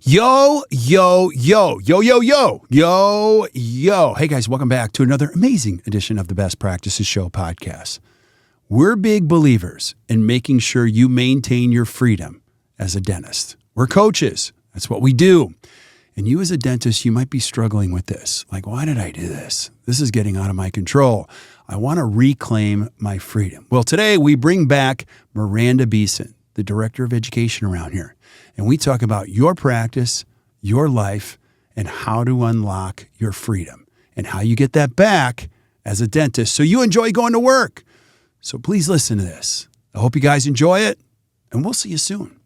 Yo, yo, yo, yo, yo, yo, yo, yo. Hey guys, welcome back to another amazing edition of the Best Practices Show podcast. We're big believers in making sure you maintain your freedom as a dentist. We're coaches. That's what we do. And you as a dentist, you might be struggling with this. Like, why did I do this? This is getting out of my control. I want to reclaim my freedom. Well, today we bring back Miranda Beeson, the Director of Education around here. And we talk about your practice, your life, and how to unlock your freedom and how you get that back as a dentist so you enjoy going to work. So please listen to this. I hope you guys enjoy it, and we'll see you soon.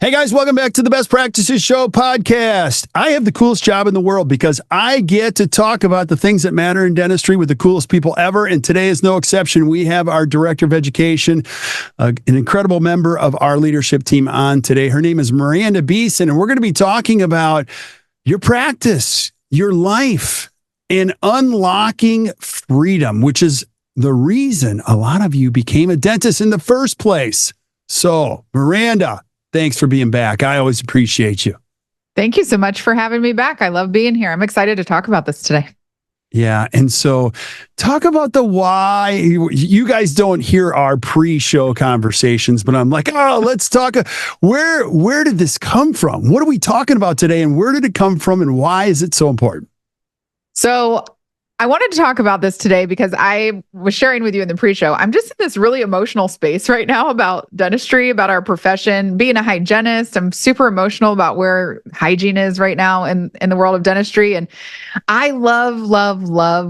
Hey guys, welcome back to the Best Practices Show podcast. I have the coolest job in the world because I get to talk about the things that matter in dentistry with the coolest people ever. And today is no exception. We have our Director of Education, an incredible member of our leadership team on today. Her name is Miranda Beeson, and we're going to be talking about your practice, your life, and unlocking freedom, which is the reason a lot of you became a dentist in the first place. So, Miranda, thanks for being back. I always appreciate you. Thank you so much for having me back. I love being here. I'm excited to talk about this today. Yeah. And so talk about the why. You guys don't hear our pre-show conversations, but I'm like, oh, let's talk. Where did this come from? What are we talking about today? And where did it come from? And why is it so important? So I wanted to talk about this today because I was sharing with you in the pre-show. I'm just in this really emotional space right now about dentistry, about our profession, being a hygienist. I'm super emotional about where hygiene is right now in the world of dentistry. And I love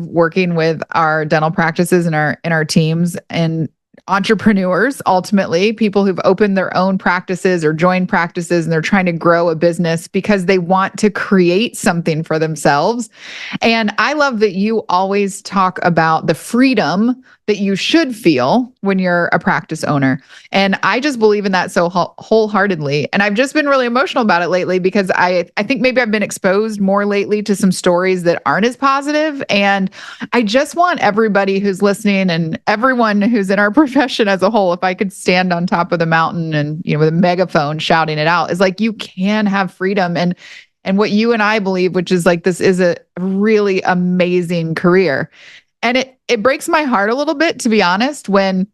working with our dental practices and our teams and entrepreneurs, ultimately, people who've opened their own practices or joined practices, and they're trying to grow a business because they want to create something for themselves. And I love that you always talk about the freedom that you should feel when you're a practice owner. And I just believe in that so wholeheartedly. And I've just been really emotional about it lately because I think maybe I've been exposed more lately to some stories that aren't as positive. And I just want everybody who's listening and everyone who's in our profession as a whole, if I could stand on top of the mountain and, with a megaphone shouting it out, is like, you can have freedom. And what you and I believe, which is like, this is a really amazing career. And it breaks my heart a little bit, to be honest, when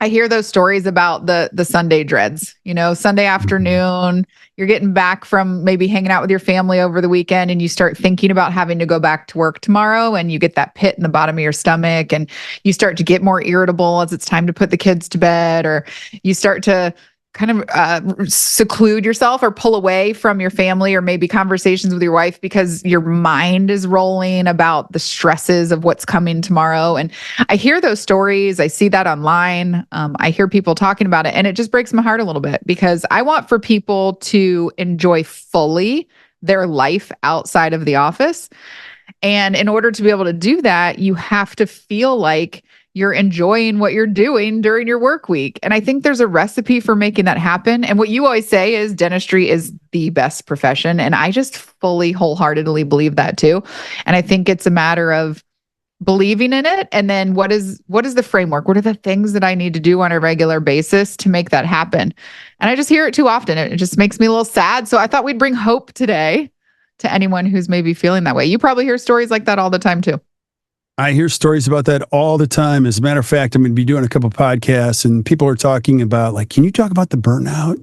I hear those stories about the Sunday dreads. Sunday afternoon, you're getting back from maybe hanging out with your family over the weekend, and you start thinking about having to go back to work tomorrow, and you get that pit in the bottom of your stomach, and you start to get more irritable as it's time to put the kids to bed, or you start to kind of seclude yourself or pull away from your family or maybe conversations with your wife because your mind is rolling about the stresses of what's coming tomorrow. And I hear those stories. I see that online. I hear people talking about it, and it just breaks my heart a little bit because I want for people to enjoy fully their life outside of the office. And in order to be able to do that, you have to feel like you're enjoying what you're doing during your work week. And I think there's a recipe for making that happen. And what you always say is dentistry is the best profession. And I just fully, wholeheartedly believe that too. And I think it's a matter of believing in it. And then what is the framework? What are the things that I need to do on a regular basis to make that happen? And I just hear it too often. It just makes me a little sad. So I thought we'd bring hope today to anyone who's maybe feeling that way. You probably hear stories like that all the time too. I hear stories about that all the time. As a matter of fact, I'm going to be doing a couple of podcasts, and people are talking about, like, can you talk about the burnout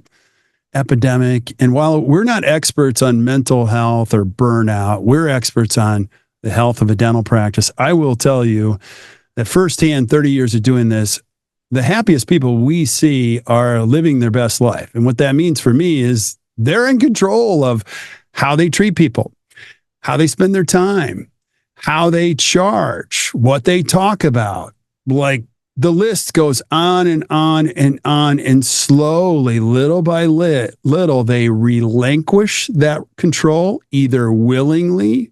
epidemic? And while we're not experts on mental health or burnout, we're experts on the health of a dental practice. I will tell you that firsthand, 30 years of doing this, the happiest people we see are living their best life. And what that means for me is they're in control of how they treat people, how they spend their time, how they charge, what they talk about. Like, the list goes on and on and on, and slowly, little by little, they relinquish that control, either willingly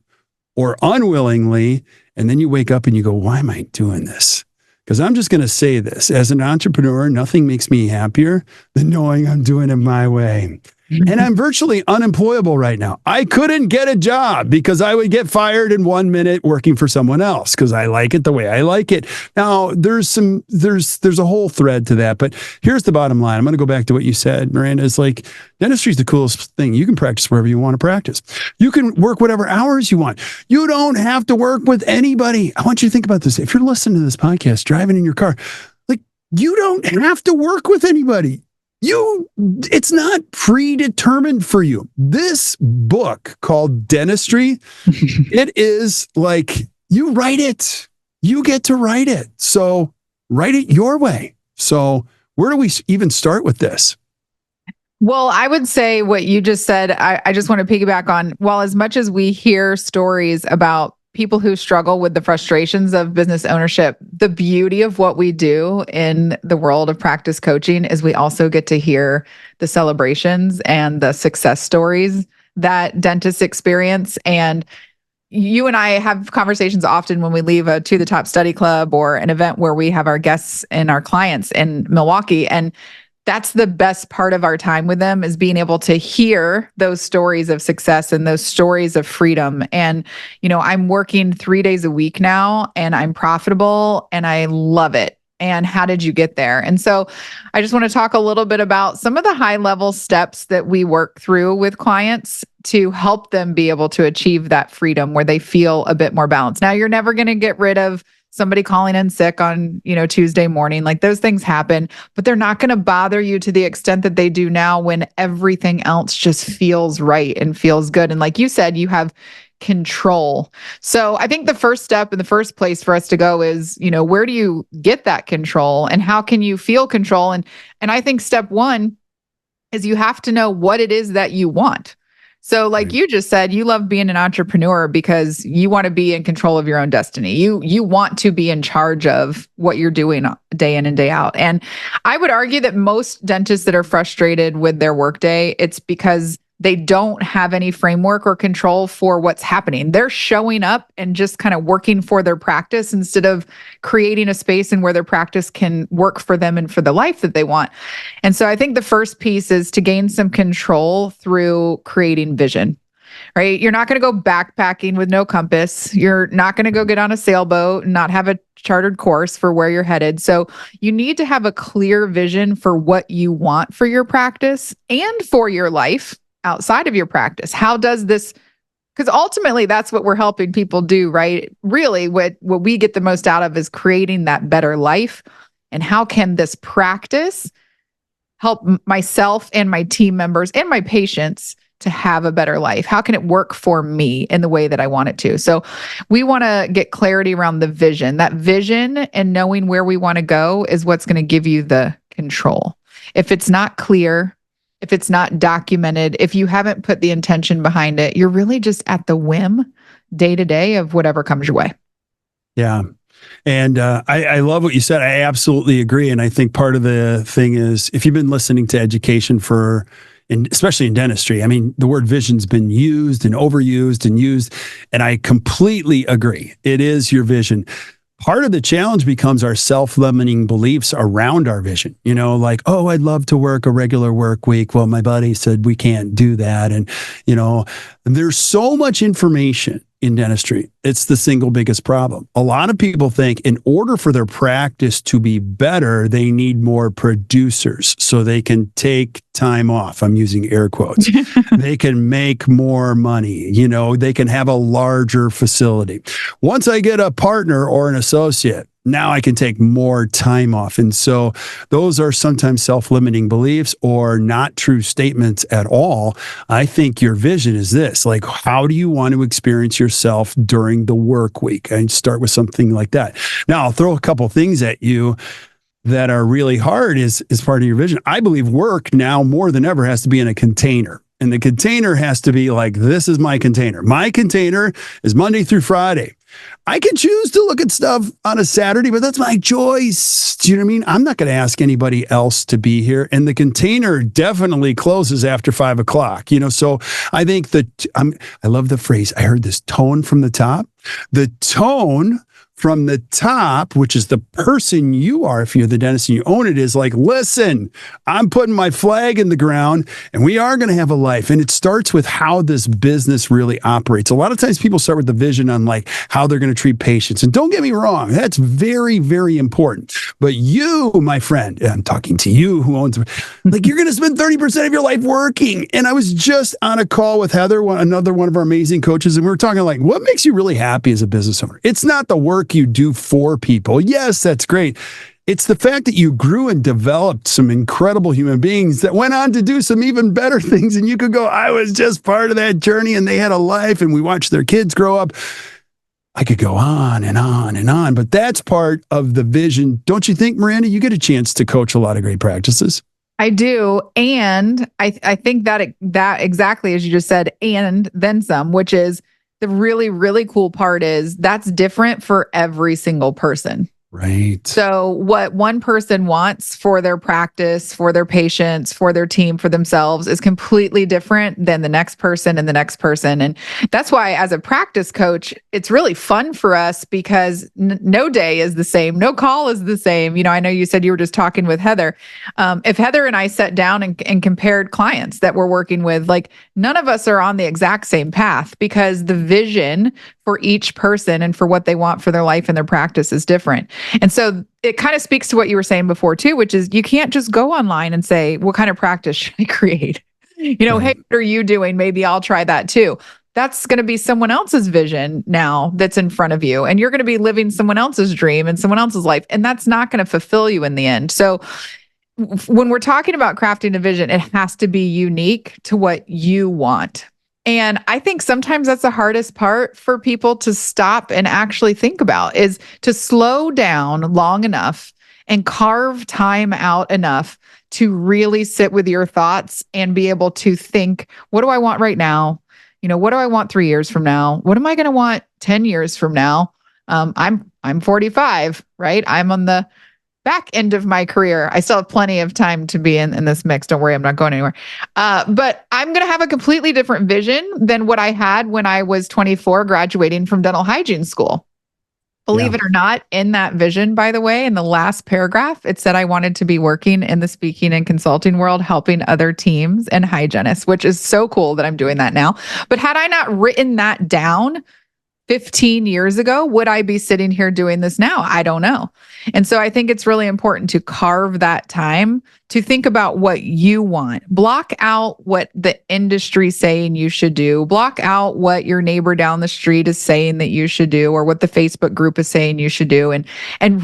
or unwillingly. And then you wake up and you go, why am I doing this? Because I'm just going to say this. As an entrepreneur, nothing makes me happier than knowing I'm doing it my way. And I'm virtually unemployable right now. I couldn't get a job because I would get fired in 1 minute working for someone else because I like it the way I like it. Now, there's a whole thread to that, but here's the bottom line. I'm going to go back to what you said, Miranda. It's like dentistry is the coolest thing. You can practice wherever you want to practice. You can work whatever hours you want. You don't have to work with anybody. I want you to think about this. If you're listening to this podcast, driving in your car, like you don't have to work with anybody. It's not predetermined for you. This book called Dentistry, it is like you write it. You get to write it. So write it your way. So where do we even start with this? Well, I would say what you just said, I just want to piggyback on, while as much as we hear stories about people who struggle with the frustrations of business ownership, the beauty of what we do in the world of practice coaching is we also get to hear the celebrations and the success stories that dentists experience. And you and I have conversations often when we leave a To the Top Study Club or an event where we have our guests and our clients in Milwaukee. And that's the best part of our time with them, is being able to hear those stories of success and those stories of freedom. And, I'm working 3 days a week now and I'm profitable and I love it. And how did you get there? And so I just want to talk a little bit about some of the high level steps that we work through with clients to help them be able to achieve that freedom where they feel a bit more balanced. Now, you're never going to get rid of somebody calling in sick on, Tuesday morning. Like, those things happen, but they're not going to bother you to the extent that they do now when everything else just feels right and feels good. And like you said, you have control. So I think the first step in the first place for us to go is, where do you get that control and how can you feel control? And I think step one is you have to know what it is that you want. So like you just said, you love being an entrepreneur because you want to be in control of your own destiny. You want to be in charge of what you're doing day in and day out. And I would argue that most dentists that are frustrated with their workday, it's because they don't have any framework or control for what's happening. They're showing up and just kind of working for their practice instead of creating a space in where their practice can work for them and for the life that they want. And so I think the first piece is to gain some control through creating vision, right? You're not going to go backpacking with no compass. You're not going to go get on a sailboat and not have a chartered course for where you're headed. So you need to have a clear vision for what you want for your practice and for your life outside of your practice. How does this, because ultimately that's what we're helping people do, right? Really, what we get the most out of is creating that better life. And how can this practice help myself and my team members and my patients to have a better life? How can it work for me in the way that I want it to? So we want to get clarity around the vision. That vision and knowing where we want to go is what's going to give you the control. If it's not clear, if it's not documented, if you haven't put the intention behind it, you're really just at the whim day to day of whatever comes your way. Yeah. And I love what you said. I absolutely agree. And I think part of the thing is, if you've been listening to education especially in dentistry, I mean, the word vision's been used and overused and used, and I completely agree. It is your vision. Part of the challenge becomes our self-limiting beliefs around our vision. Like, oh, I'd love to work a regular work week. Well, my buddy said we can't do that. And, there's so much information in dentistry. It's the single biggest problem. A lot of people think in order for their practice to be better, they need more producers so they can take time off. I'm using air quotes. They can make more money. They can have a larger facility. Once I get a partner or an associate, now I can take more time off. And so those are sometimes self-limiting beliefs or not true statements at all. I think your vision is this, like, how do you want to experience yourself during the work week? And start with something like that. Now, I'll throw a couple things at you that are really hard as part of your vision. I believe work now more than ever has to be in a container. And the container has to be like, this is my container. My container is Monday through Friday. I can choose to look at stuff on a Saturday, but that's my choice. Do you know what I mean? I'm not going to ask anybody else to be here. And the container definitely closes after 5 o'clock, so I think I love the phrase. I heard this tone from the top. The tone from the top, which is the person you are, if you're the dentist and you own it, is like, listen, I'm putting my flag in the ground and we are going to have a life. And it starts with how this business really operates. A lot of times people start with the vision on like how they're going to treat patients. And don't get me wrong, that's very, very important. But you, my friend, I'm talking to you who owns, like you're going to spend 30% of your life working. And I was just on a call with Heather, another one of our amazing coaches, and we were talking like, what makes you really happy as a business owner? It's not the work you do for people. Yes, that's great. It's the fact that you grew and developed some incredible human beings that went on to do some even better things. And you could go, I was just part of that journey and they had a life and we watched their kids grow up. I could go on and on and on, but that's part of the vision. Don't you think, Miranda, you get a chance to coach a lot of great practices? I do. And I think that exactly as you just said, and then some, which is the really, really cool part is that's different for every single person. Right. So what one person wants for their practice, for their patients, for their team, for themselves is completely different than the next person and the next person. And that's why as a practice coach, it's really fun for us because no day is the same. No call is the same. I know you said you were just talking with Heather. If Heather and I sat down and compared clients that we're working with, like none of us are on the exact same path because the vision for each person and for what they want for their life and their practice is different. And so it kind of speaks to what you were saying before too, which is you can't just go online and say, what kind of practice should I create? Hey, what are you doing? Maybe I'll try that too. That's going to be someone else's vision now that's in front of you. And you're going to be living someone else's dream and someone else's life. And that's not going to fulfill you in the end. So when we're talking about crafting a vision, it has to be unique to what you want. And I think sometimes that's the hardest part for people to stop and actually think about is to slow down long enough and carve time out enough to really sit with your thoughts and be able to think, what do I want right now? What do I want 3 years from now? What am I going to want 10 years from now? I'm 45, right? I'm on the back end of my career. I still have plenty of time to be in this mix. Don't worry, I'm not going anywhere. But I'm going to have a completely different vision than what I had when I was 24 graduating from dental hygiene school. Believe it or not, in that vision, by the way, in the last paragraph, it said I wanted to be working in the speaking and consulting world, helping other teams and hygienists, which is so cool that I'm doing that now. But had I not written that down 15 years ago, would I be sitting here doing this now? I don't know. And so I think it's really important to carve that time to think about what you want. Block out what the industry's saying you should do. Block out what your neighbor down the street is saying that you should do or what the Facebook group is saying you should do and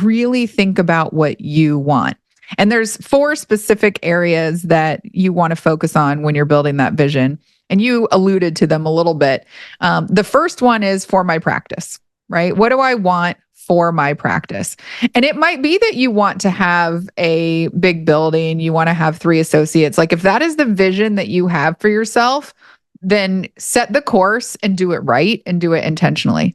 really think about what you want. And there's 4 specific areas that you want to focus on when you're building that vision. And you alluded to them a little bit. The first one is for my practice, right? What do I want for my practice? And it might be that you want to have a big building, you want to have 3 associates. Like if that is the vision that you have for yourself, then set the course and do it right and do it intentionally.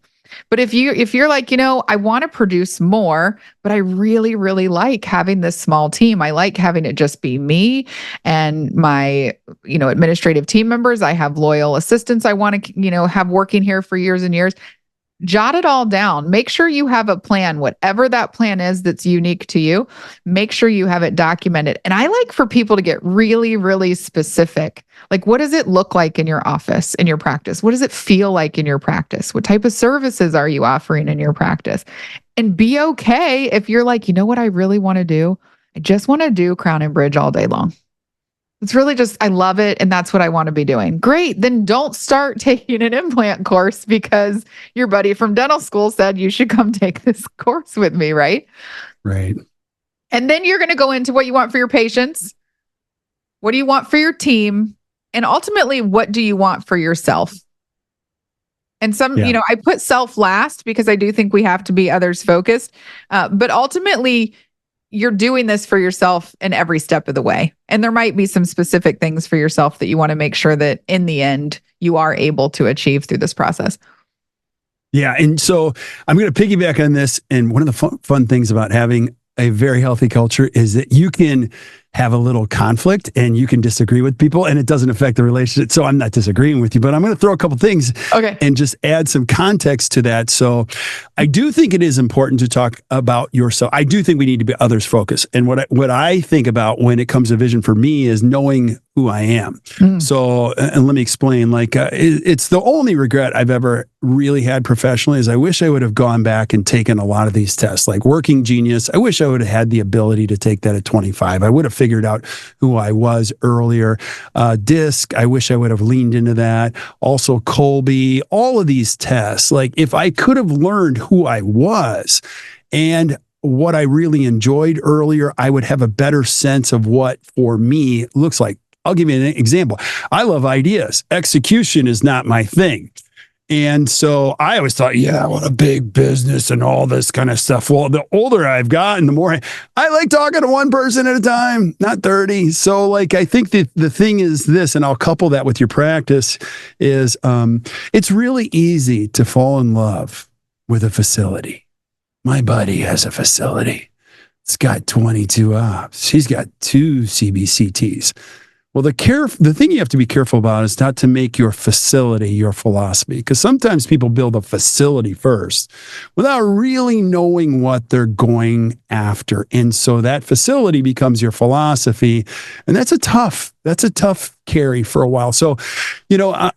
But if you're like, I want to produce more, but I really, really like having this small team. I like having it just be me and my, administrative team members. I have loyal assistants I want to, have working here for years and years. Jot it all down. Make sure you have a plan, whatever that plan is that's unique to you. Make sure you have it documented. And I like for people to get really, really specific. Like, what does it look like in your office, in your practice? What does it feel like in your practice? What type of services are you offering in your practice? And be okay if you're like, what I really want to do? I just want to do crown and bridge all day long. It's really just, I love it. And that's what I want to be doing. Great. Then don't start taking an implant course because your buddy from dental school said you should come take this course with me, right? Right. And then you're going to go into what you want for your patients. What do you want for your team? And ultimately, what do you want for yourself? And I put self last because I do think we have to be others focused. But ultimately, you're doing this for yourself in every step of the way. And there might be some specific things for yourself that you want to make sure that in the end, you are able to achieve through this process. Yeah. And so I'm going to piggyback on this. And one of the fun things about having a very healthy culture is that you can have a little conflict and you can disagree with people and it doesn't affect the relationship. So I'm not disagreeing with you, but I'm going to throw a couple things and just add some context to that. So I do think it is important to talk about yourself. I do think we need to be others focused. And what I think about when it comes to vision for me is knowing who I am. So, and let me explain, it's the only regret I've ever really had professionally is I wish I would have gone back and taken a lot of these tests, like Working Genius. I wish I would have had the ability to take that at 25. I would have figured out who I was earlier. DISC, I wish I would have leaned into that. Also Colby, all of these tests, like if I could have learned who I was and what I really enjoyed earlier, I would have a better sense of what for me looks like. I'll give you an example. I love ideas. Execution is not my thing. And so I always thought, I want a big business and all this kind of stuff. Well, the older I've gotten, the more I like talking to one person at a time, not 30. So I think that the thing is this, and I'll couple that with your practice, is it's really easy to fall in love with a facility. My buddy has a facility. It's got 22 ops. He's got 2 CBCTs. Well, the thing you have to be careful about is not to make your facility your philosophy, because sometimes people build a facility first without really knowing what they're going after. And so that facility becomes your philosophy. And that's a tough carry for a while. So,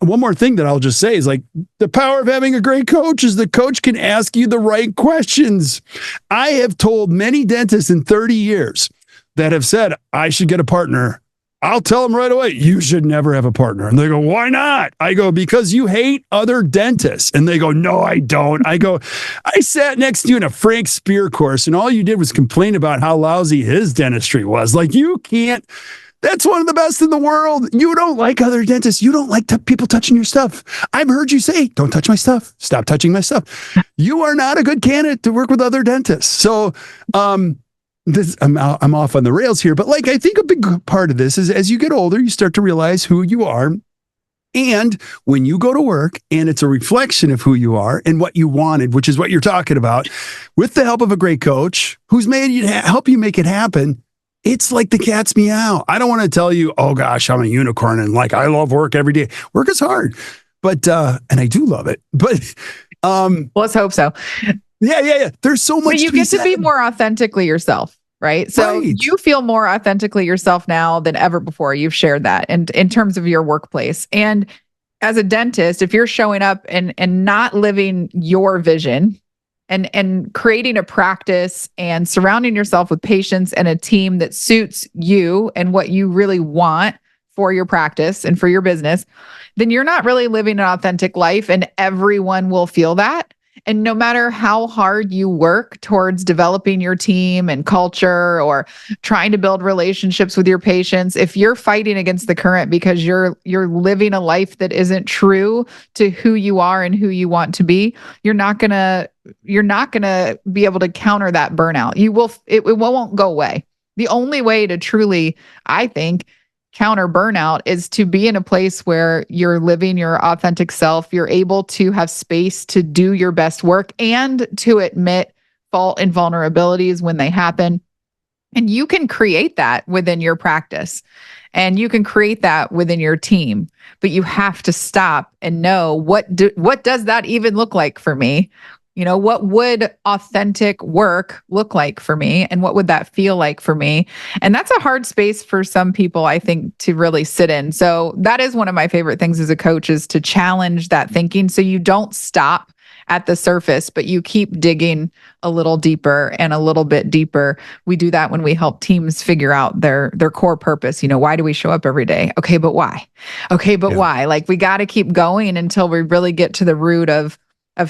one more thing that I'll just say is the power of having a great coach is the coach can ask you the right questions. I have told many dentists in 30 years that have said, I should get a partner. I'll tell them right away, you should never have a partner. And they go, why not? I go, because you hate other dentists. And they go, no, I don't. I go, I sat next to you in a Frank Spear course and all you did was complain about how lousy his dentistry was. You can't, that's one of the best in the world. You don't like other dentists. You don't like people touching your stuff. I've heard you say, don't touch my stuff. Stop touching my stuff. You are not a good candidate to work with other dentists. So, I'm off on the rails here, but I think a big part of this is as you get older, you start to realize who you are. And when you go to work and it's a reflection of who you are and what you wanted, which is what you're talking about, with the help of a great coach who's made you help you make it happen, it's like the cat's meow. I don't want to tell you, oh gosh, I'm a unicorn and I love work every day. Work is hard, but, and I do love it, but, let's hope so. Yeah. There's so much. But you get to be more authentically yourself, right? So you feel more authentically yourself now than ever before. You've shared that, and in terms of your workplace. And as a dentist, if you're showing up and not living your vision and creating a practice and surrounding yourself with patients and a team that suits you and what you really want for your practice and for your business, then you're not really living an authentic life, and everyone will feel that. And no matter how hard you work towards developing your team and culture or trying to build relationships with your patients, if you're fighting against the current because you're living a life that isn't true to who you are and who you want to be, you're not gonna be able to counter that burnout. It won't go away. The only way to truly, I think, counter burnout is to be in a place where you're living your authentic self. You're able to have space to do your best work and to admit fault and vulnerabilities when they happen. And you can create that within your practice and you can create that within your team, but you have to stop and know what does that even look like for me? What would authentic work look like for me? And what would that feel like for me? And that's a hard space for some people, I think, to really sit in. So that is one of my favorite things as a coach, is to challenge that thinking. So you don't stop at the surface, but you keep digging a little deeper and a little bit deeper. We do that when we help teams figure out their core purpose. Why do we show up every day? Okay, but why? Okay, but why? We got to keep going until we really get to the root of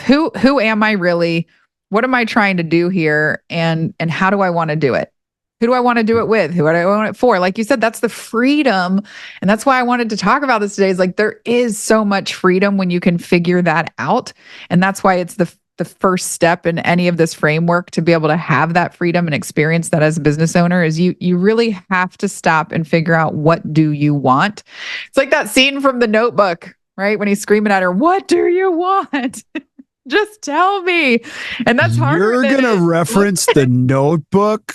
who am I really? What am I trying to do here? And how do I want to do it? Who do I want to do it with? Who do I want it for? Like you said, that's the freedom. And that's why I wanted to talk about this today, is there is so much freedom when you can figure that out. And that's why it's the first step in any of this framework to be able to have that freedom and experience that as a business owner, is you really have to stop and figure out, what do you want? It's like that scene from The Notebook, right? When he's screaming at her, what do you want? Just tell me. And that's harder You're than going to it reference The Notebook?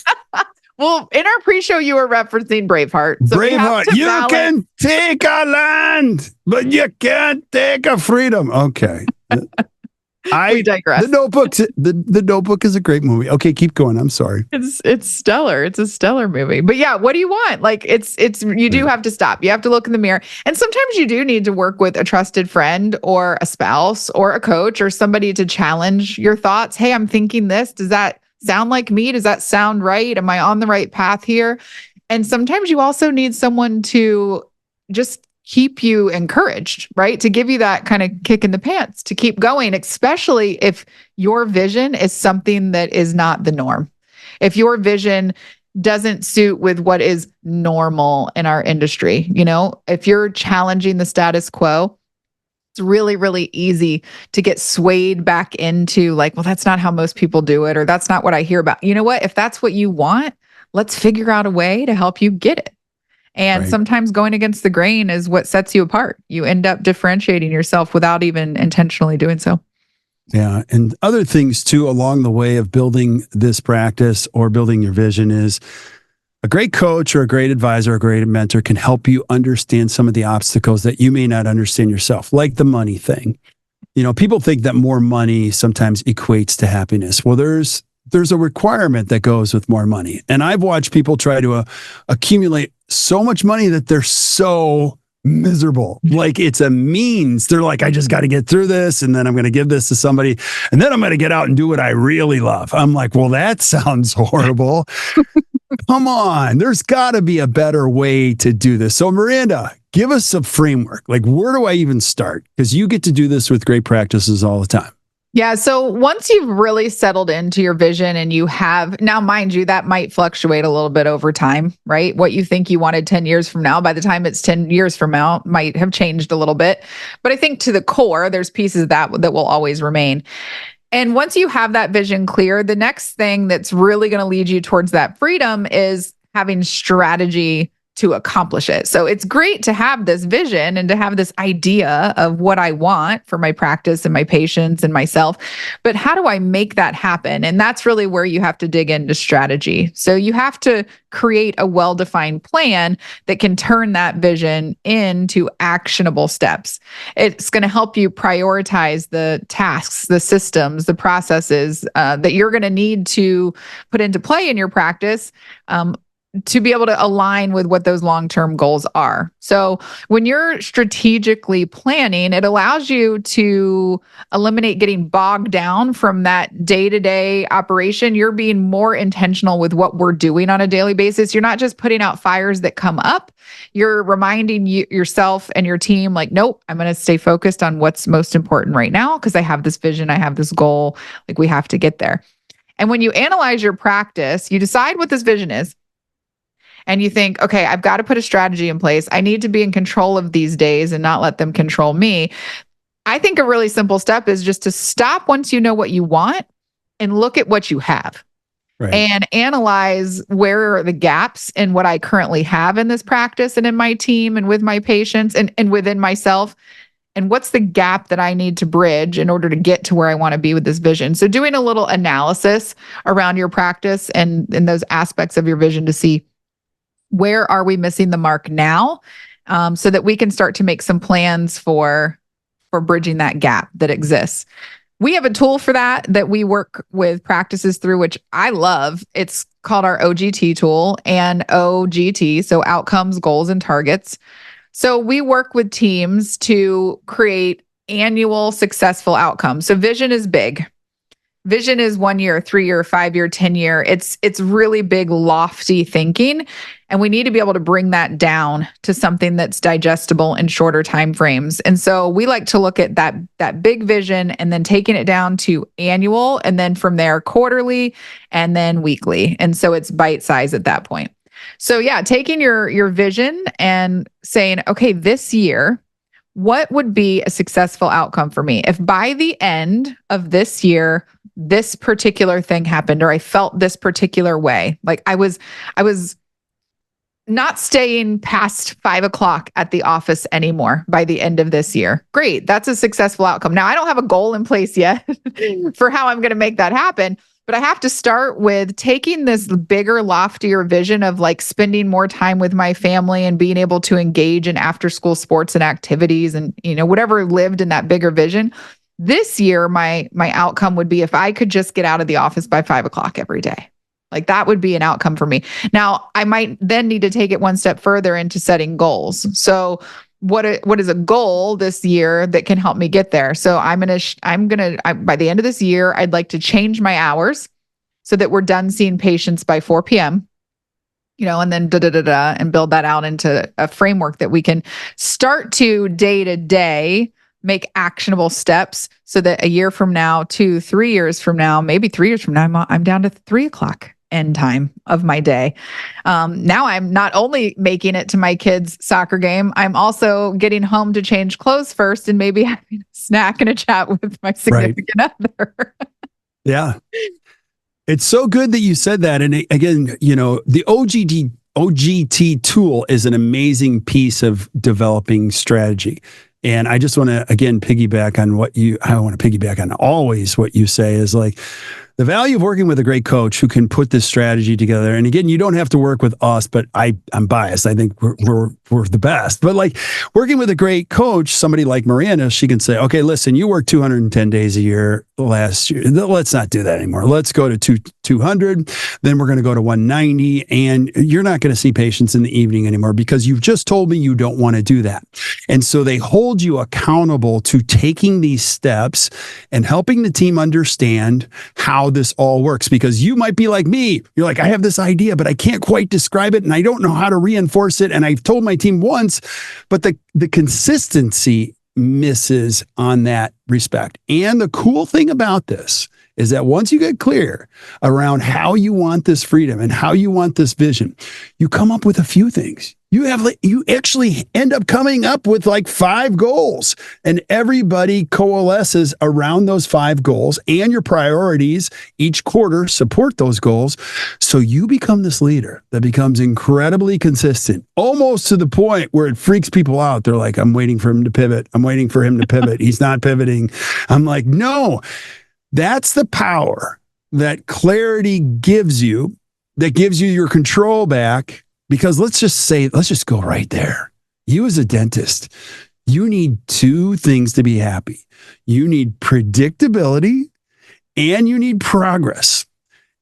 Well, in our pre-show, you were referencing Braveheart. So we have Braveheart, to you balance. can take a land, but you can't take a freedom. Okay. We digress. The Notebook is a great movie. Okay, keep going. I'm sorry. It's stellar. It's a stellar movie. But yeah, what do you want? Like it's you do have to stop. You have to look in the mirror. And sometimes you do need to work with a trusted friend or a spouse or a coach or somebody to challenge your thoughts. Hey, I'm thinking this. Does that sound like me? Does that sound right? Am I on the right path here? And sometimes you also need someone to just keep you encouraged, right? To give you that kind of kick in the pants to keep going, especially if your vision is something that is not the norm. If your vision doesn't suit with what is normal in our industry, if you're challenging the status quo, it's really, really easy to get swayed back into like, well, that's not how most people do it, or that's not what I hear about. You know what? If that's what you want, let's figure out a way to help you get it. And sometimes going against the grain is what sets you apart. You end up differentiating yourself without even intentionally doing so. Yeah. And other things too, along the way of building this practice or building your vision is a great coach or a great advisor, or a great mentor can help you understand some of the obstacles that you may not understand yourself, like the money thing. People think that more money sometimes equates to happiness. Well, there's a requirement that goes with more money. And I've watched people try to accumulate so much money that they're so miserable. Like it's a means. They're like, I just got to get through this. And then I'm going to give this to somebody. And then I'm going to get out and do what I really love. I'm like, well, that sounds horrible. Come on. There's got to be a better way to do this. So Miranda, give us a framework. Like, where do I even start? Because you get to do this with great practices all the time. Yeah. So once you've really settled into your vision and you have, now mind you, that might fluctuate a little bit over time, right? What you think you wanted 10 years from now, by the time it's 10 years from now, might have changed a little bit. But I think to the core, there's pieces of that will always remain. And once you have that vision clear, the next thing that's really going to lead you towards that freedom is having strategy to accomplish it. So it's great to have this vision and to have this idea of what I want for my practice and my patients and myself. But how do I make that happen? And that's really where you have to dig into strategy. So you have to create a well-defined plan that can turn that vision into actionable steps. It's going to help you prioritize the tasks, the systems, the processes that you're going to need to put into play in your practice to be able to align with what those long-term goals are. So when you're strategically planning, it allows you to eliminate getting bogged down from that day-to-day operation. You're being more intentional with what we're doing on a daily basis. You're not just putting out fires that come up. You're reminding yourself and your team, like, nope, I'm going to stay focused on what's most important right now because I have this vision, I have this goal, like we have to get there. And when you analyze your practice, you decide what this vision is. And you think, okay, I've got to put a strategy in place. I need to be in control of these days and not let them control me. I think a really simple step is just to stop once you know what you want and look at what you have. Right. And analyze where are the gaps in what I currently have in this practice and in my team and with my patients and within myself. And what's the gap that I need to bridge in order to get to where I want to be with this vision? So doing a little analysis around your practice and those aspects of your vision to see where are we missing the mark now, so that we can start to make some plans for bridging that gap that exists. We have a tool for that we work with practices through, which I love. It's called our OGT tool, and OGT, so outcomes, goals, and targets. So we work with teams to create annual successful outcomes. So vision is big. Vision is 1 year, 3 year, 5 year, 10 year. It's really big, lofty thinking. And we need to be able to bring that down to something that's digestible in shorter timeframes. And so we like to look at that big vision and then taking it down to annual, and then from there quarterly, and then weekly. And so it's bite size at that point. So yeah, taking your vision and saying, okay, this year, what would be a successful outcome for me? If by the end of this year, this particular thing happened, or I felt this particular way, like I was not staying past 5 o'clock at the office anymore by the end of this year. Great. That's a successful outcome. Now, I don't have a goal in place yet for how I'm going to make that happen, but I have to start with taking this bigger, loftier vision of like spending more time with my family and being able to engage in after school sports and activities and, whatever lived in that bigger vision. This year, my outcome would be if I could just get out of the office by 5 o'clock every day. Like that would be an outcome for me. Now, I might then need to take it one step further into setting goals. So what is a goal this year that can help me get there? So I'm going to, by the end of this year, I'd like to change my hours so that we're done seeing patients by 4 p.m., and then and build that out into a framework that we can start to day to day make actionable steps so that a year from now, 2, 3 years from now, maybe 3 years from now, I'm down to 3 o'clock end time of my day. Now I'm not only making it to my kids' soccer game, I'm also getting home to change clothes first and maybe having a snack and a chat with my significant other. Yeah. It's so good that you said that. And again, the OGT tool is an amazing piece of developing strategy. And I just want to, again, piggyback on always what you say is like, the value of working with a great coach who can put this strategy together. And again, you don't have to work with us, but I'm biased. I think we're the best. But like working with a great coach, somebody like Miranda, she can say, okay, listen, you worked 210 days a year last year. Let's not do that anymore. Let's go to 200. Then we're going to go to 190. And you're not going to see patients in the evening anymore because you've just told me you don't want to do that. And so they hold you accountable to taking these steps and helping the team understand how this all works, because you might be like me. You're like, I have this idea, but I can't quite describe it and I don't know how to reinforce it. And I've told my team once, but the consistency misses on that respect. And the cool thing about this is that once you get clear around how you want this freedom and how you want this vision, you come up with a few things. You actually end up coming up with like 5 goals, and everybody coalesces around those 5 goals, and your priorities each quarter support those goals. So you become this leader that becomes incredibly consistent, almost to the point where it freaks people out. They're like, I'm waiting for him to pivot. I'm waiting for him to pivot. He's not pivoting. I'm like, no, that's the power that clarity gives you, that gives you your control back. Because let's just go right there. You as a dentist, you need 2 things to be happy. You need predictability and you need progress.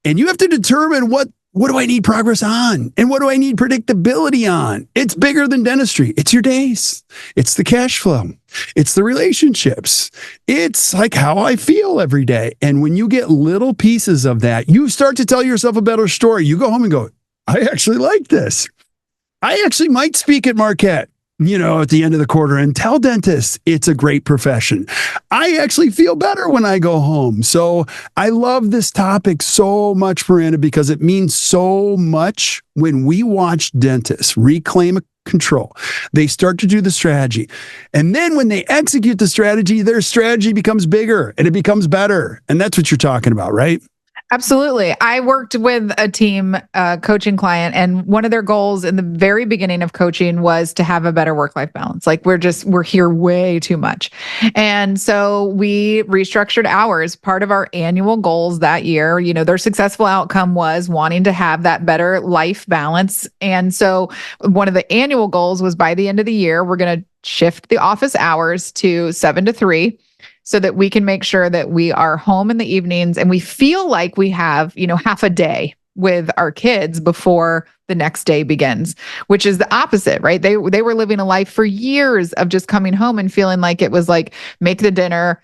And you have to determine what do I need progress on? And what do I need predictability on? It's bigger than dentistry. It's your days. It's the cash flow. It's the relationships. It's like how I feel every day. And when you get little pieces of that, you start to tell yourself a better story. You go home and go, I actually like this. I actually might speak at Marquette, at the end of the quarter and tell dentists it's a great profession. I actually feel better when I go home. So I love this topic so much, Miranda, because it means so much when we watch dentists reclaim control. They start to do the strategy. And then when they execute the strategy, their strategy becomes bigger and it becomes better. And that's what you're talking about, right? Absolutely. I worked with a team coaching client, and one of their goals in the very beginning of coaching was to have a better work-life balance. Like we're here way too much. And so we restructured hours. Part of our annual goals that year, their successful outcome was wanting to have that better life balance. And so one of the annual goals was by the end of the year, we're going to shift the office hours to 7 to 3. So that we can make sure that we are home in the evenings and we feel like we have, half a day with our kids before the next day begins, which is the opposite, right? They were living a life for years of just coming home and feeling like it was like, make the dinner,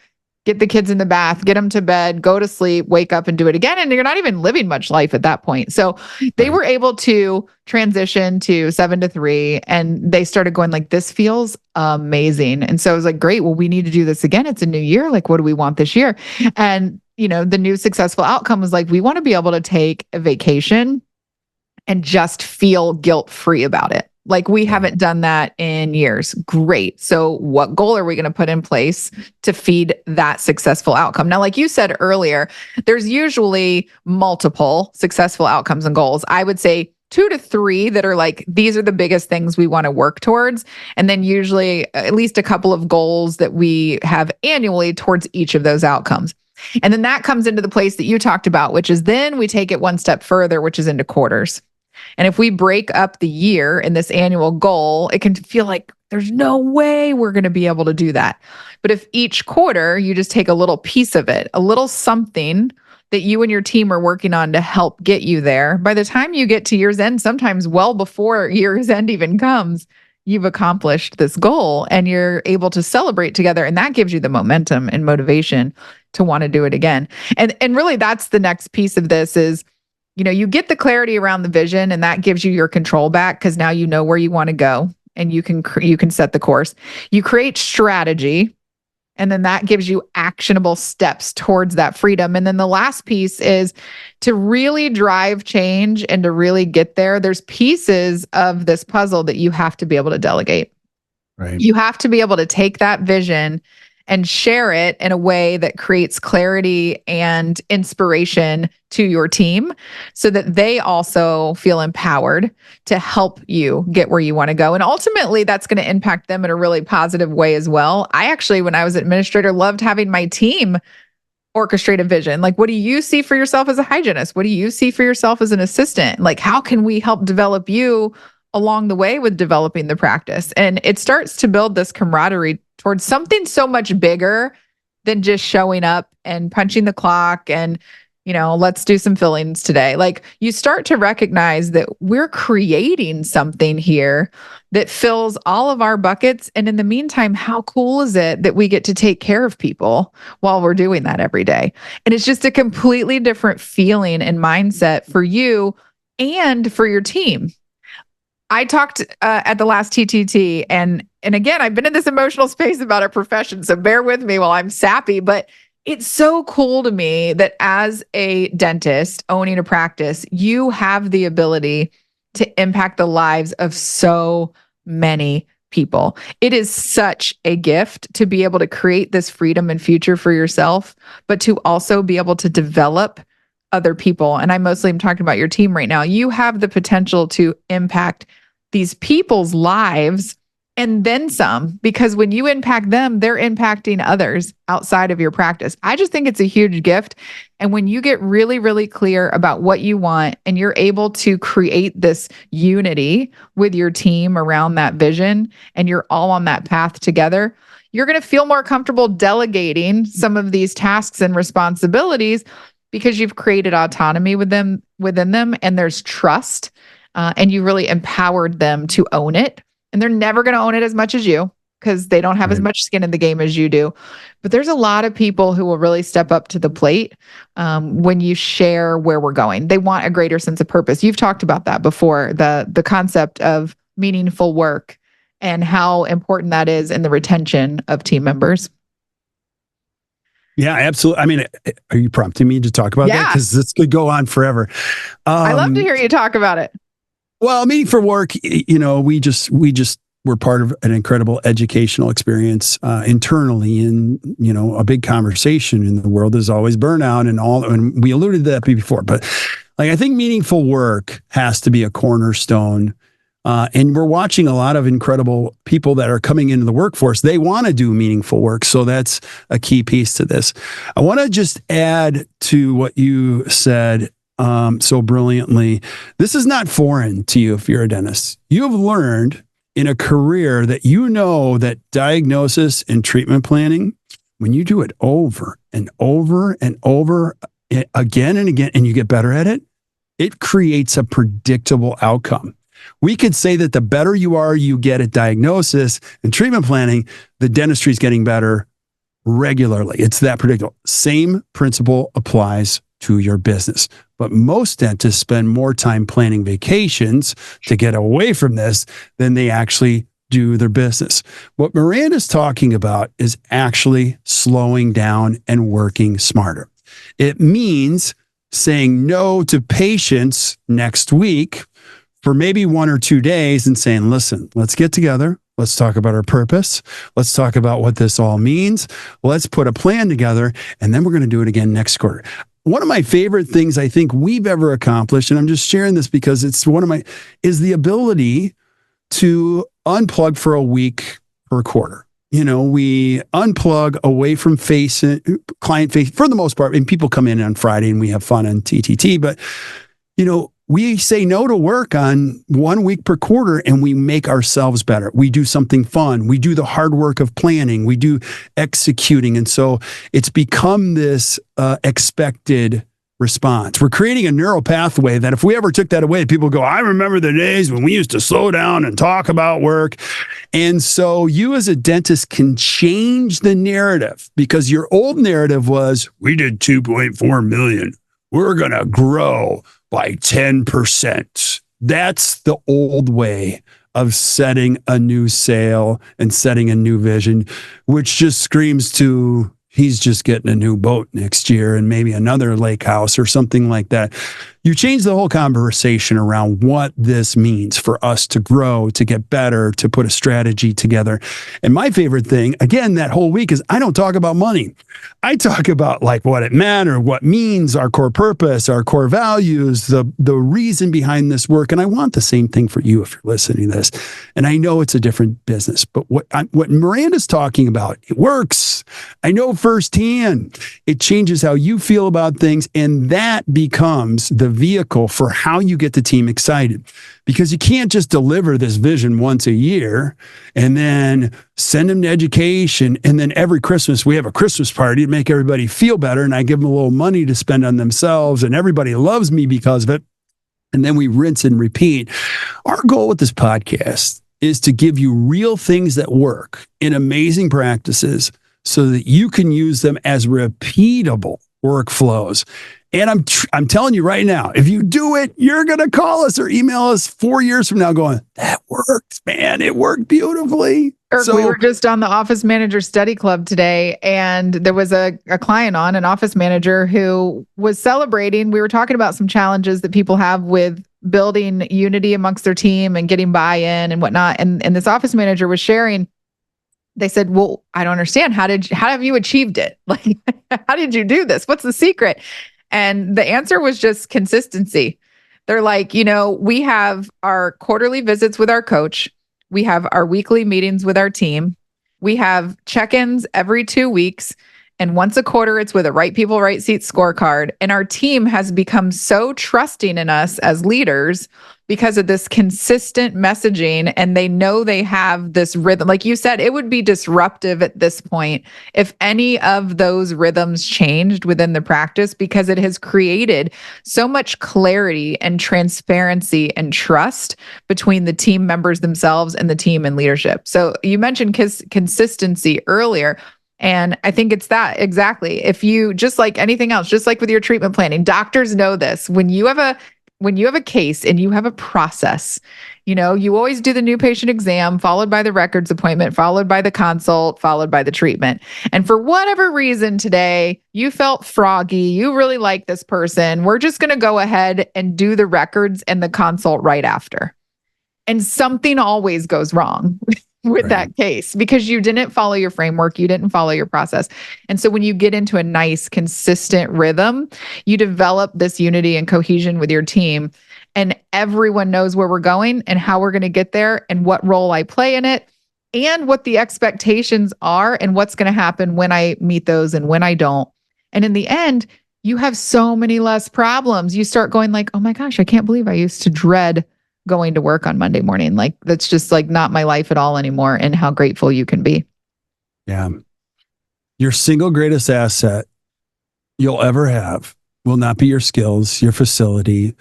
get the kids in the bath, get them to bed, go to sleep, wake up and do it again. And you're not even living much life at that point. So they were able to transition to 7 to 3 and they started going like, this feels amazing. And so I was like, great, well, we need to do this again. It's a new year. Like, what do we want this year? And, the new successful outcome was like, we want to be able to take a vacation and just feel guilt-free about it. Like we haven't done that in years. Great. So what goal are we going to put in place to feed that successful outcome? Now, like you said earlier, there's usually multiple successful outcomes and goals. I would say 2 to 3 that are like, these are the biggest things we want to work towards. And then usually at least a couple of goals that we have annually towards each of those outcomes. And then that comes into the place that you talked about, which is then we take it one step further, which is into quarters. And if we break up the year in this annual goal, it can feel like there's no way we're going to be able to do that. But if each quarter you just take a little piece of it, a little something that you and your team are working on to help get you there, by the time you get to year's end, sometimes well before year's end even comes, you've accomplished this goal and you're able to celebrate together. And that gives you the momentum and motivation to want to do it again. And really that's the next piece of this is, you get the clarity around the vision and that gives you your control back because now you know where you want to go and you can set the course. You create strategy and then that gives you actionable steps towards that freedom. And then the last piece is to really drive change and to really get there. There's pieces of this puzzle that you have to be able to delegate. Right. You have to be able to take that vision and share it in a way that creates clarity and inspiration to your team so that they also feel empowered to help you get where you want to go. And ultimately, that's going to impact them in a really positive way as well. I actually, when I was administrator, loved having my team orchestrate a vision. Like, what do you see for yourself as a hygienist? What do you see for yourself as an assistant? Like, how can we help develop you along the way with developing the practice? And it starts to build this camaraderie towards something so much bigger than just showing up and punching the clock and, let's do some fillings today. Like, you start to recognize that we're creating something here that fills all of our buckets. And in the meantime, how cool is it that we get to take care of people while we're doing that every day? And it's just a completely different feeling and mindset for you and for your team. I talked at the last TTT, and again, I've been in this emotional space about our profession, so bear with me while I'm sappy, but it's so cool to me that as a dentist owning a practice, you have the ability to impact the lives of so many people. It is such a gift to be able to create this freedom and future for yourself, but to also be able to develop other people. And I mostly am talking about your team right now. You have the potential to impact these people's lives and then some, because when you impact them, they're impacting others outside of your practice. I just think it's a huge gift. And when you get really, really clear about what you want and you're able to create this unity with your team around that vision and you're all on that path together, you're going to feel more comfortable delegating some of these tasks and responsibilities because you've created autonomy within them and there's trust. And you really empowered them to own it. And they're never going to own it as much as you because they don't have as much skin in the game as you do. But there's a lot of people who will really step up to the plate when you share where we're going. They want a greater sense of purpose. You've talked about that before, the concept of meaningful work and how important that is in the retention of team members. Yeah, absolutely. I mean, are you prompting me to talk about that? Because this could go on forever. I love to hear you talk about it. Well, meeting for work, we're part of an incredible educational experience internally, and a big conversation in the world is always burnout and all. And we alluded to that before, but I think meaningful work has to be a cornerstone. And we're watching a lot of incredible people that are coming into the workforce. They want to do meaningful work. So that's a key piece to this. I want to just add to what you said so brilliantly. This is not foreign to you if you're a dentist. You have learned in a career that that diagnosis and treatment planning, when you do it over and over and over again and again, and you get better at it, it creates a predictable outcome. We could say that the better you get at diagnosis and treatment planning, the dentistry is getting better regularly. It's that predictable. Same principle applies to your business. But most dentists spend more time planning vacations to get away from this than they actually do their business. What Miranda's talking about is actually slowing down and working smarter. It means saying no to patients next week for maybe 1 or 2 days and saying, listen, let's get together. Let's talk about our purpose. Let's talk about what this all means. Let's put a plan together, and then we're going to do it again next quarter. one of my favorite things I think we've ever accomplished, and I'm just sharing this because it's is the ability to unplug for a week or a quarter. We unplug away from client face for the most part, and people come in on Friday and we have fun on TTT, but we say no to work on 1 week per quarter and we make ourselves better. We do something fun. We do the hard work of planning. We do executing. And so it's become this expected response. We're creating a neural pathway that if we ever took that away, people go, I remember the days when we used to slow down and talk about work. And so you as a dentist can change the narrative, because your old narrative was, we did 2.4 million. We're going to grow by 10%. That's the old way of setting a new sale and setting a new vision, which just screams to he's just getting a new boat next year and maybe another lake house or something like that. You change the whole conversation around what this means for us to grow, to get better, to put a strategy together. And my favorite thing, again, that whole week is I don't talk about money. I talk about like what it matters, what means, our core purpose, our core values, the reason behind this work. And I want the same thing for you if you're listening to this. And I know it's a different business, but what Miranda's talking about, it works. I know firsthand. It changes how you feel about things, and that becomes the vehicle for how you get the team excited, because you can't just deliver this vision once a year and then send them to education. And then every Christmas we have a Christmas party to make everybody feel better. And I give them a little money to spend on themselves and everybody loves me because of it. And then we rinse and repeat. Our goal with this podcast is to give you real things that work in amazing practices so that you can use them as repeatable workflows. And I'm telling you right now, if you do it, you're going to call us or email us 4 years from now going, that worked, man. It worked beautifully. Kirk, we were just on the Office Manager Study Club today, and there was a client on, an office manager, who was celebrating. We were talking about some challenges that people have with building unity amongst their team and getting buy-in and whatnot. And this office manager was sharing. They said, well, I don't understand. How have you achieved it? Like, how did you do this? What's the secret? And the answer was just consistency. They're like, we have our quarterly visits with our coach. We have our weekly meetings with our team. We have check-ins every 2 weeks. And once a quarter, it's with a right people, right seats scorecard. And our team has become so trusting in us as leaders because of this consistent messaging. And they know they have this rhythm. Like you said, it would be disruptive at this point if any of those rhythms changed within the practice, because it has created so much clarity and transparency and trust between the team members themselves and the team and leadership. So you mentioned consistency earlier. And I think it's that exactly. If you, just like anything else, just like with your treatment planning, doctors know this. When you have a case and you have a process, you always do the new patient exam, followed by the records appointment, followed by the consult, followed by the treatment. And for whatever reason today, you felt froggy, you really like this person, we're just going to go ahead and do the records and the consult right after. And something always goes wrong with that case, because you didn't follow your framework, you didn't follow your process. And so when you get into a nice, consistent rhythm, you develop this unity and cohesion with your team, and everyone knows where we're going and how we're going to get there and what role I play in it and what the expectations are and what's going to happen when I meet those and when I don't. And in the end, you have so many less problems. You start going like, oh my gosh, I can't believe I used to dread going to work on Monday morning. Like, that's just like not my life at all anymore, and how grateful you can be. Yeah. Your single greatest asset you'll ever have will not be your skills, your facility,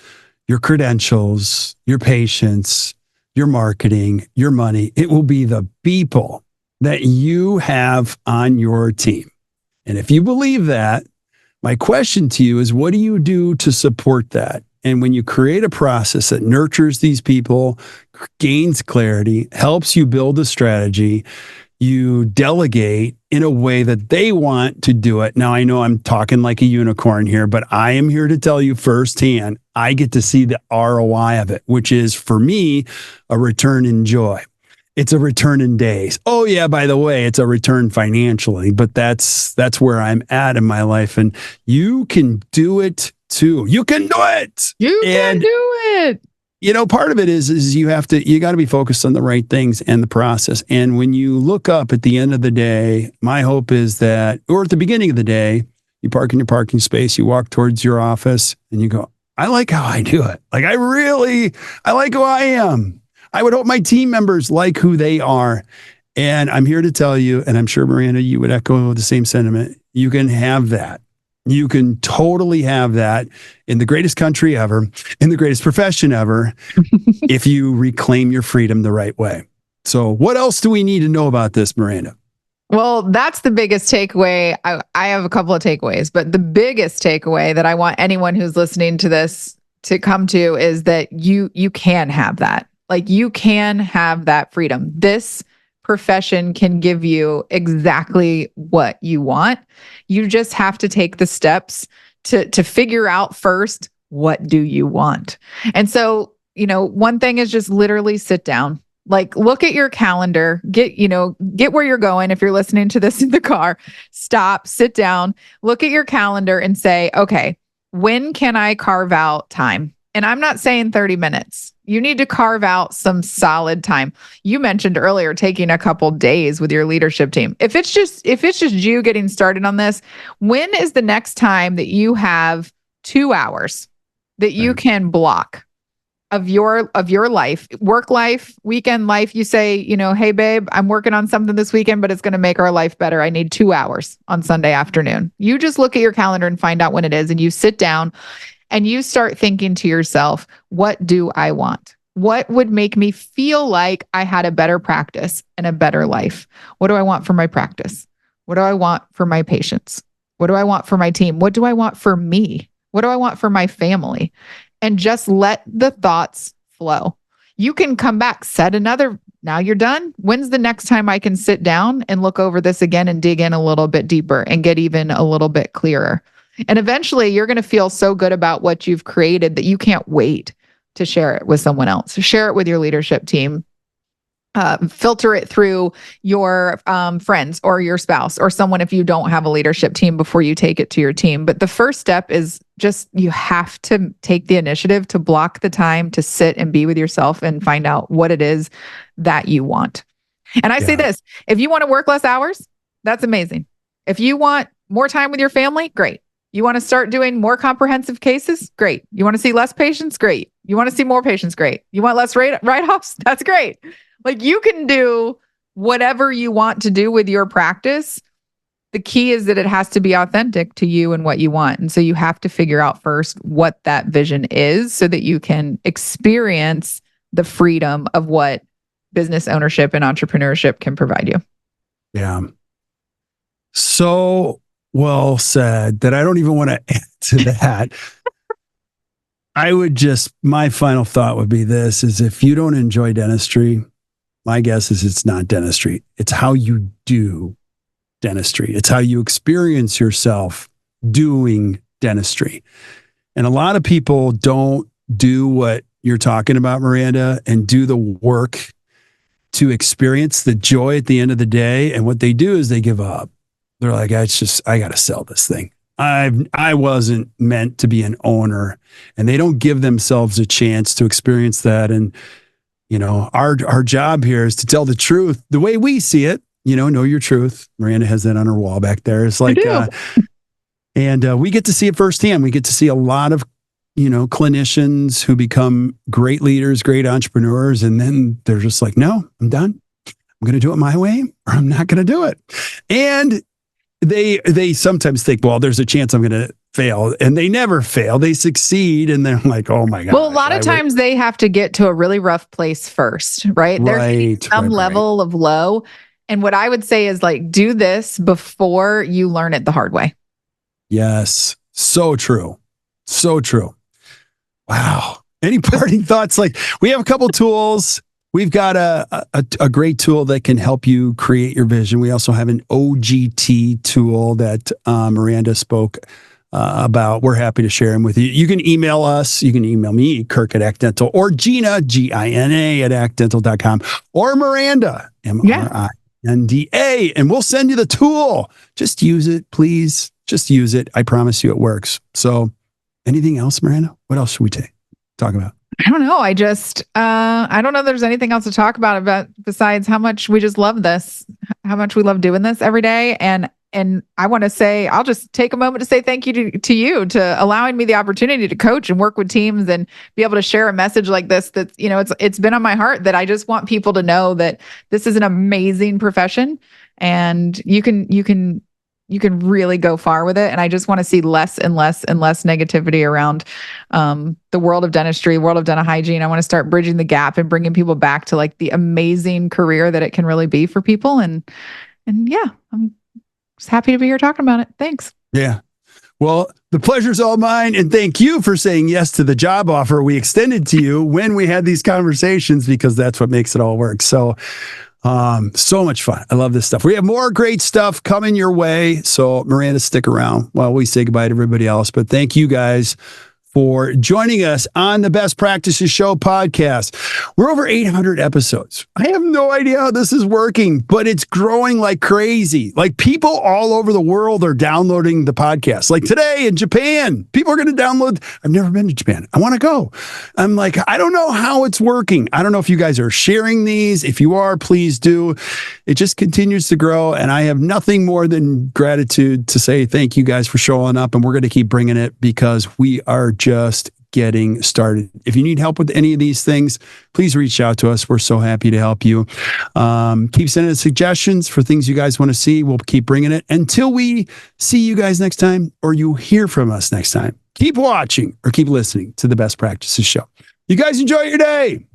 your credentials, your patience, your marketing, your money. It will be the people that you have on your team. And if you believe that, my question to you is, what do you do to support that? And when you create a process that nurtures these people, gains clarity, helps you build a strategy, you delegate in a way that they want to do it. Now, I know I'm talking like a unicorn here, but I am here to tell you firsthand, I get to see the ROI of it, which is, for me, a return in joy. It's a return in days. Oh yeah, by the way, it's a return financially, but that's where I'm at in my life. And you can do it too. You can do it. You can do it. Part of it is you got to be focused on the right things and the process. And when you look up at the end of the day, my hope is that, or at the beginning of the day, you park in your parking space, you walk towards your office and you go, I like how I do it. Like I like who I am. I would hope my team members like who they are. And I'm here to tell you, and I'm sure Miranda, you would echo the same sentiment. You can have that. You can totally have that in the greatest country ever, in the greatest profession ever, if you reclaim your freedom the right way. So what else do we need to know about this, Miranda? Well, that's the biggest takeaway. I have a couple of takeaways, but the biggest takeaway that I want anyone who's listening to this to come to is that you can have that. Like you can have that freedom. This profession can give you exactly what you want. You just have to take the steps to figure out first, what do you want? And so, one thing is just literally sit down. Like look at your calendar, get where you're going. If you're listening to this in the car, stop, sit down, look at your calendar and say, okay, when can I carve out time? And I'm not saying 30 minutes. You need to carve out some solid time. You mentioned earlier taking a couple days with your leadership team. If it's just you getting started on this, when is the next time that you have 2 hours that you can block of your life, work life, weekend life? You say, hey babe, I'm working on something this weekend, but it's going to make our life better. I need 2 hours on Sunday afternoon. You just look at your calendar and find out when it is, and you sit down and you start thinking to yourself, what do I want? What would make me feel like I had a better practice and a better life? What do I want for my practice? What do I want for my patients? What do I want for my team? What do I want for me? What do I want for my family? And just let the thoughts flow. You can come back, now you're done. When's the next time I can sit down and look over this again and dig in a little bit deeper and get even a little bit clearer? And eventually you're going to feel so good about what you've created that you can't wait to share it with someone else. Share it with your leadership team. Filter it through your friends or your spouse or someone if you don't have a leadership team before you take it to your team. But the first step is just you have to take the initiative to block the time to sit and be with yourself and find out what it is that you want. And I say this, if you want to work less hours, that's amazing. If you want more time with your family, great. You want to start doing more comprehensive cases? Great. You want to see less patients? Great. You want to see more patients? Great. You want less write-offs? That's great. Like you can do whatever you want to do with your practice. The key is that it has to be authentic to you and what you want. And so you have to figure out first what that vision is so that you can experience the freedom of what business ownership and entrepreneurship can provide you. Yeah. So well said that I don't even want to add to that. My final thought would be this, is if you don't enjoy dentistry, my guess is it's not dentistry. It's how you do dentistry. It's how you experience yourself doing dentistry. And a lot of people don't do what you're talking about, Miranda, and do the work to experience the joy at the end of the day. And what they do is they give up. They're like, I got to sell this thing. I wasn't meant to be an owner, and they don't give themselves a chance to experience that. And, our job here is to tell the truth the way we see it, know your truth. Miranda has that on her wall back there. It's like, and we get to see it firsthand. We get to see a lot of, clinicians who become great leaders, great entrepreneurs. And then they're just like, no, I'm done. I'm going to do it my way, or I'm not going to do it. And they sometimes think, well, there's a chance I'm going to fail, and they never fail. They succeed, and they're like, oh my God. Well, a lot of times they have to get to a really rough place first, right? There's some level of low. And what I would say is like, do this before you learn it the hard way. Yes. So true. So true. Wow. Any parting thoughts? Like, we have a couple tools. We've got a great tool that can help you create your vision. We also have an OGT tool that Miranda spoke about, we're happy to share them with you. You can email us. You can email me, Kirk at Act Dental, or Gina, Gina at actdental.com, or Miranda, Mrinda, and we'll send you the tool. Just use it, please. Just use it. I promise you it works. So anything else, Miranda? What else should we talk about? I don't know. I don't know if there's anything else to talk about besides how much we just love this, how much we love doing this every day. And I want to say, I'll just take a moment to say thank you to you to allowing me the opportunity to coach and work with teams and be able to share a message like this. That, it's been on my heart that I just want people to know that this is an amazing profession and you can really go far with it. And I just want to see less and less and less negativity around the world of dentistry, world of dental hygiene. I want to start bridging the gap and bringing people back to like the amazing career that it can really be for people. And yeah, I'm just happy to be here talking about it. Thanks. Yeah. Well, the pleasure's all mine. And thank you for saying yes to the job offer we extended to you when we had these conversations, because that's what makes it all work. So much fun. I love this stuff. We have more great stuff coming your way. So Miranda, stick around while we say goodbye to everybody else. But thank you guys for joining us on the Best Practices Show podcast. We're over 800 episodes. I have no idea how this is working, but it's growing like crazy. Like people all over the world are downloading the podcast. Like today in Japan, people are going to download. I've never been to Japan. I want to go. I'm like, I don't know how it's working. I don't know if you guys are sharing these. If you are, please do. It just continues to grow. And I have nothing more than gratitude to say thank you guys for showing up. And we're going to keep bringing it because we are just getting started. If you need help with any of these things, please reach out to us. We're so happy to help you. Keep sending us suggestions for things you guys want to see. We'll keep bringing it until we see you guys next time or you hear from us next time. Keep watching or keep listening to the Best Practices Show. You guys enjoy your day.